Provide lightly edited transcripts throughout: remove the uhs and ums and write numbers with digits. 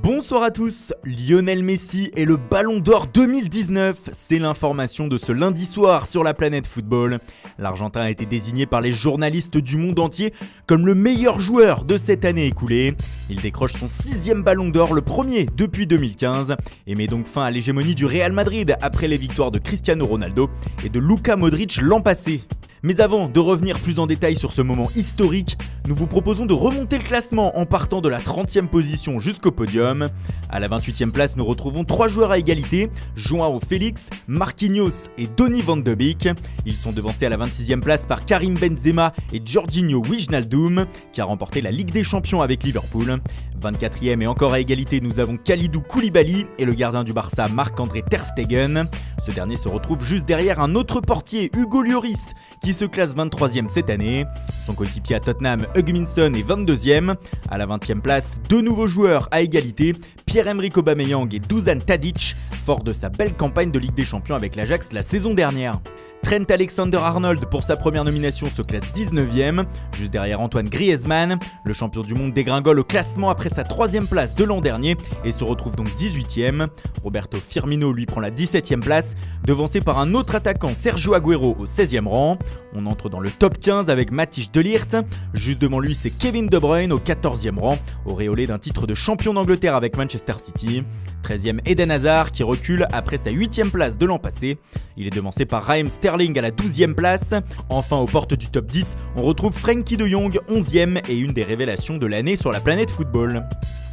Bonsoir à tous, Lionel Messi et le Ballon d'Or 2019, c'est l'information de ce lundi soir sur la planète football. L'Argentin a été désigné par les journalistes du monde entier comme le meilleur joueur de cette année écoulée. Il décroche son 6e Ballon d'Or, le premier depuis 2015, et met donc fin à l'hégémonie du Real Madrid après les victoires de Cristiano Ronaldo et de Luka Modric l'an passé. Mais avant de revenir plus en détail sur ce moment historique, nous vous proposons de remonter le classement en partant de la 30e position jusqu'au podium. À la 28e place, nous retrouvons 3 joueurs à égalité, João Félix, Marquinhos et Donny van de Beek. Ils sont devancés à la 26e place par Karim Benzema et Jorginho Wijnaldum, qui a remporté la Ligue des Champions avec Liverpool. 24e et encore à égalité, nous avons Kalidou Koulibaly et le gardien du Barça Marc-André Ter Stegen. Ce dernier se retrouve juste derrière un autre portier, Hugo Lloris, qui se classe 23e cette année. Son coéquipier à Tottenham, Hugminson, est 22e. À la 20e place, 2 nouveaux joueurs à égalité, Pierre-Emerick Aubameyang et Dusan Tadic, fort de sa belle campagne de Ligue des Champions avec l'Ajax la saison dernière. Trent Alexander-Arnold, pour sa première nomination, se classe 19e, juste derrière Antoine Griezmann. Le champion du monde dégringole au classement après sa 3e place de l'an dernier et se retrouve donc 18e. Roberto Firmino lui prend la 17e place, devancé par un autre attaquant, Sergio Agüero, au 16e rang. On entre dans le top 15 avec Matthijs de Ligt. Juste devant lui, c'est Kevin De Bruyne au 14e rang, auréolé d'un titre de champion d'Angleterre avec Manchester City. 13e Eden Hazard, qui recule après sa 8e place de l'an passé. Il est devancé par Raheem Sterling à la 12e place. Enfin, aux portes du top 10, on retrouve Frenkie de Jong, 11e et une des révélations de l'année sur la planète football.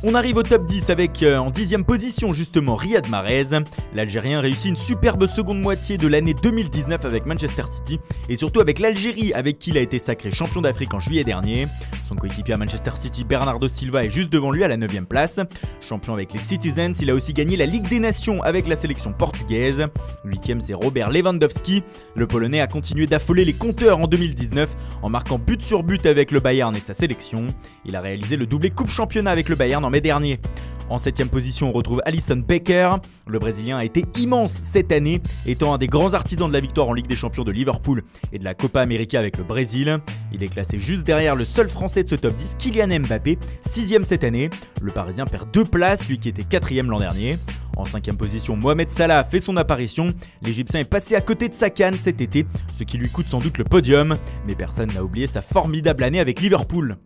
On arrive au top 10 avec en 10e position justement Riyad Mahrez. L'Algérien réussit une superbe seconde moitié de l'année 2019 avec Manchester City et surtout avec l'Algérie avec qui il a été sacré champion d'Afrique en juillet dernier. Son coéquipier à Manchester City, Bernardo Silva, est juste devant lui à la 9e place. Champion avec les Citizens, il a aussi gagné la Ligue des Nations avec la sélection portugaise. 8e, c'est Robert Lewandowski. Le Polonais a continué d'affoler les compteurs en 2019 en marquant but sur but avec le Bayern et sa sélection. Il a réalisé le doublé Coupe Championnat avec le Bayern en mai dernier. En 7e position, on retrouve Alisson Becker. Le Brésilien a été immense cette année, étant un des grands artisans de la victoire en Ligue des Champions de Liverpool et de la Copa América avec le Brésil. Il est classé juste derrière le seul Français de ce top 10, Kylian Mbappé, 6e cette année. Le Parisien perd 2 places, lui qui était 4e l'an dernier. En 5e position, Mohamed Salah fait son apparition. L'Égyptien est passé à côté de sa CAN cet été, ce qui lui coûte sans doute le podium. Mais personne n'a oublié sa formidable année avec Liverpool.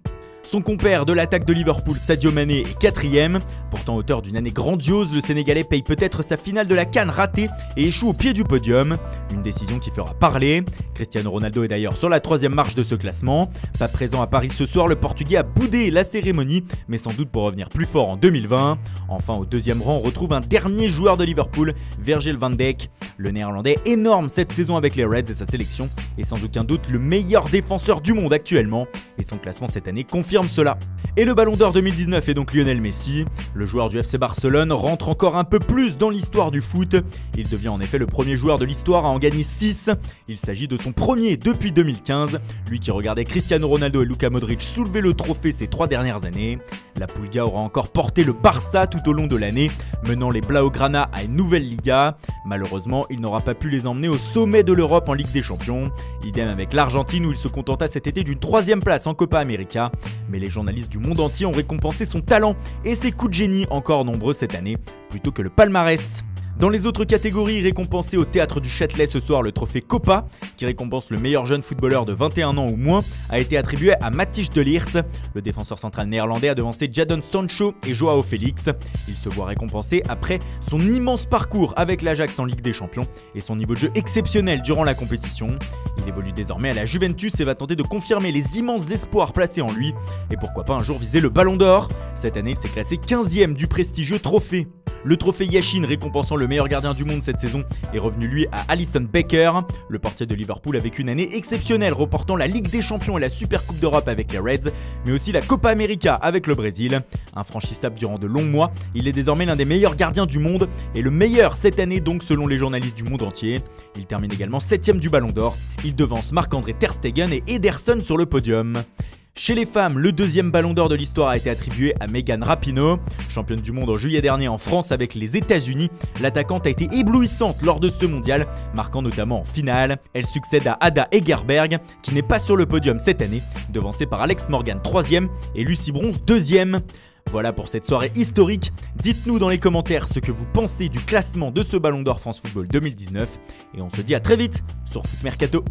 Son compère de l'attaque de Liverpool, Sadio Mané, est 4e. Pourtant auteur d'une année grandiose, le Sénégalais paye peut-être sa finale de la CAN ratée et échoue au pied du podium. Une décision qui fera parler. Cristiano Ronaldo est d'ailleurs sur la 3e marche de ce classement. Pas présent à Paris ce soir, le Portugais a boudé la cérémonie, mais sans doute pour revenir plus fort en 2020. Enfin, au 2e rang, on retrouve un dernier joueur de Liverpool, Virgil van Dijk. Le Néerlandais énorme cette saison avec les Reds et sa sélection, et sans aucun doute le meilleur défenseur du monde actuellement. Et son classement cette année confirme cela. Et le Ballon d'Or 2019 est donc Lionel Messi. Le joueur du FC Barcelone rentre encore un peu plus dans l'histoire du foot. Il devient en effet le premier joueur de l'histoire à en gagner 6. Il s'agit de son premier depuis 2015, lui qui regardait Cristiano Ronaldo et Luka Modric soulever le trophée ces 3 dernières années. La Pulga aura encore porté le Barça tout au long de l'année, menant les Blaugrana à une nouvelle Liga. Malheureusement, il n'aura pas pu les emmener au sommet de l'Europe en Ligue des Champions. Idem avec l'Argentine où il se contenta cet été d'une 3e place en Copa América. Mais les journalistes du monde entier ont récompensé son talent et ses coups de génie, encore nombreux cette année, plutôt que le palmarès. Dans les autres catégories, récompensé au Théâtre du Châtelet ce soir, le trophée Copa, qui récompense le meilleur jeune footballeur de 21 ans ou moins, a été attribué à Matthijs de Ligt. Le défenseur central néerlandais a devancé Jadon Sancho et João Félix. Il se voit récompensé après son immense parcours avec l'Ajax en Ligue des Champions et son niveau de jeu exceptionnel durant la compétition. Il évolue désormais à la Juventus et va tenter de confirmer les immenses espoirs placés en lui. Et pourquoi pas un jour viser le Ballon d'Or. Cette année, il s'est classé 15e du prestigieux trophée. Le trophée Yashin récompensant le meilleur gardien du monde cette saison est revenu lui à Alisson Becker. Le portier de Liverpool a vécu une année exceptionnelle, remportant la Ligue des Champions et la Super Coupe d'Europe avec les Reds, mais aussi la Copa América avec le Brésil. Infranchissable durant de longs mois, il est désormais l'un des meilleurs gardiens du monde et le meilleur cette année donc selon les journalistes du monde entier. Il termine également 7e du Ballon d'Or. Il devance Marc-André Ter Stegen et Ederson sur le podium. Chez les femmes, le 2e Ballon d'Or de l'histoire a été attribué à Megan Rapinoe. Championne du monde en juillet dernier en France avec les États-Unis, l'attaquante a été éblouissante lors de ce mondial, marquant notamment en finale. Elle succède à Ada Egerberg, qui n'est pas sur le podium cette année, devancée par Alex Morgan 3e et Lucy Bronze 2e. Voilà pour cette soirée historique. Dites-nous dans les commentaires ce que vous pensez du classement de ce Ballon d'Or France Football 2019 et on se dit à très vite sur Foot Mercato.